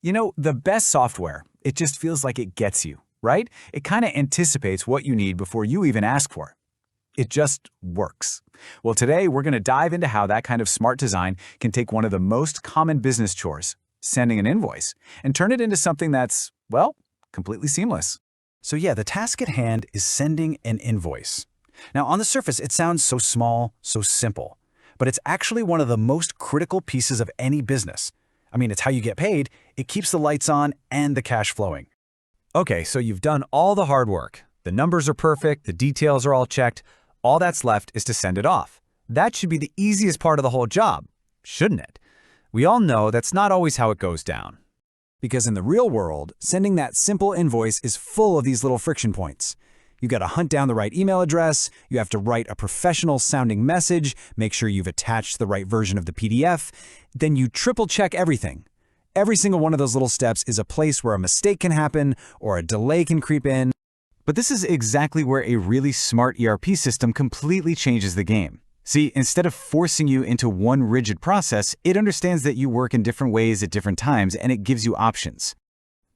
You know, the best software, it just feels like it gets you, right? It kind of anticipates what you need before you even ask for it. It just works. Well, today we're going to dive into how that kind of smart design can take one of the most common business chores, sending an invoice, and turn it into something that's, well, completely seamless. So yeah, the task at hand is sending an invoice. Now, on the surface, it sounds so small, so simple, but it's actually one of the most critical pieces of any business. I mean, it's how you get paid, it keeps the lights on and the cash flowing. Okay, so you've done all the hard work. The numbers are perfect, the details are all checked. All that's left is to send it off. That should be the easiest part of the whole job, shouldn't it? We all know that's not always how it goes down. Because in the real world, sending that simple invoice is full of these little friction points. You got to hunt down the right email address, you have to write a professional-sounding message, make sure you've attached the right version of the PDF, then you triple-check everything. Every single one of those little steps is a place where a mistake can happen or a delay can creep in. But this is exactly where a really smart ERP system completely changes the game. See, instead of forcing you into one rigid process, it understands that you work in different ways at different times, and it gives you options.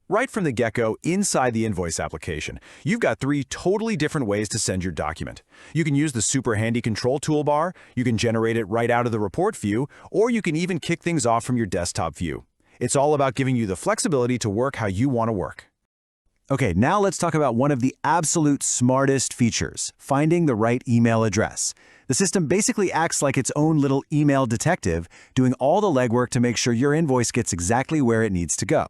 Right from the get-go, inside the Invoice application, you've got 3 totally different ways to send your document. You can use the super handy control toolbar, you can generate it right out of the report view, or you can even kick things off from your desktop view. It's all about giving you the flexibility to work how you want to work. Okay, now let's talk about one of the absolute smartest features, finding the right email address. The system basically acts like its own little email detective, doing all the legwork to make sure your invoice gets exactly where it needs to go.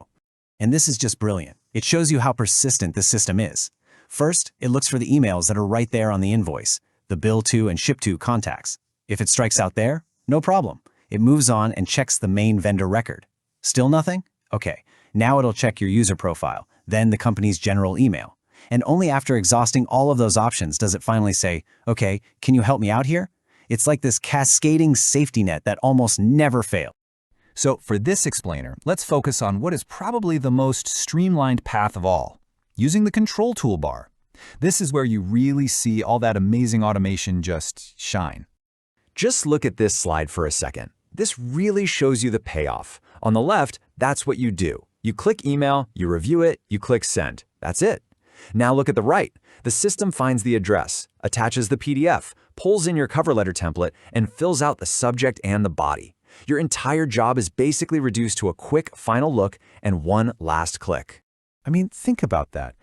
And this is just brilliant. It shows you how persistent this system is. First, it looks for the emails that are right there on the invoice, the bill to and ship to contacts. If it strikes out there, no problem. It moves on and checks the main vendor record. Still nothing? Okay, now it'll check your user profile, then the company's general email. And only after exhausting all of those options does it finally say, okay, can you help me out here? It's like this cascading safety net that almost never fails. So for this explainer, let's focus on what is probably the most streamlined path of all, using the control toolbar. This is where you really see all that amazing automation just shine. Just look at this slide for a second. This really shows you the payoff. On the left, that's what you do. You click email, you review it, you click send. That's it. Now look at the right. The system finds the address, attaches the PDF, pulls in your cover letter template, and fills out the subject and the body. Your entire job is basically reduced to a quick final look and one last click. I mean, think about that.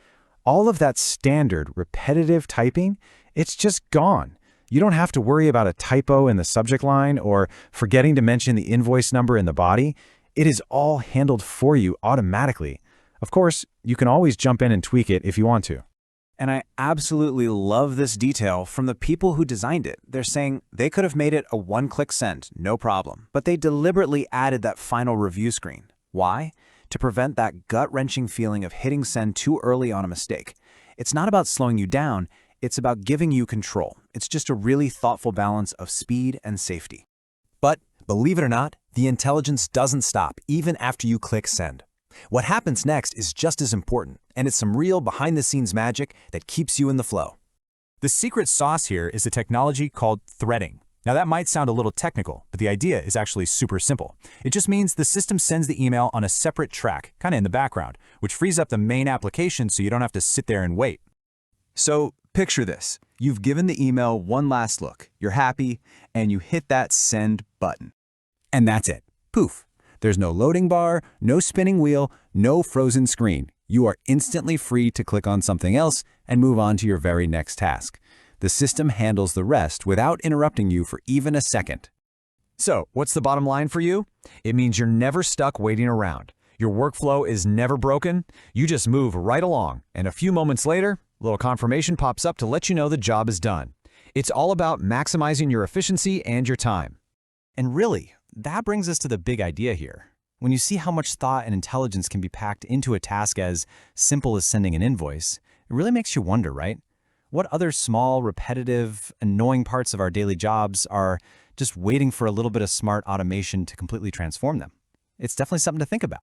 All of that standard, repetitive typing, it's just gone. You don't have to worry about a typo in the subject line or forgetting to mention the invoice number in the body. It is all handled for you automatically. Of course, you can always jump in and tweak it if you want to. And I absolutely love this detail from the people who designed it. They're saying they could have made it a one-click send, no problem, but they deliberately added that final review screen. Why? To prevent that gut-wrenching feeling of hitting send too early on a mistake. It's not about slowing you down, it's about giving you control. It's just a really thoughtful balance of speed and safety. But believe it or not, the intelligence doesn't stop even after you click send. What happens next is just as important, and it's some real behind-the-scenes magic that keeps you in the flow. The secret sauce here is a technology called threading. Now that might sound a little technical, but the idea is actually super simple. It just means the system sends the email on a separate track, kind of in the background, which frees up the main application so you don't have to sit there and wait. So picture this. You've given the email one last look, you're happy, and you hit that send button. And that's it. Poof. There's no loading bar, no spinning wheel, no frozen screen. You are instantly free to click on something else and move on to your very next task. The system handles the rest without interrupting you for even a second. So, what's the bottom line for you? It means you're never stuck waiting around. Your workflow is never broken. You just move right along, and a few moments later, a little confirmation pops up to let you know the job is done. It's all about maximizing your efficiency and your time. And really, that brings us to the big idea here. When you see how much thought and intelligence can be packed into a task as simple as sending an invoice, it really makes you wonder, right? What other small, repetitive, annoying parts of our daily jobs are just waiting for a little bit of smart automation to completely transform them? It's definitely something to think about.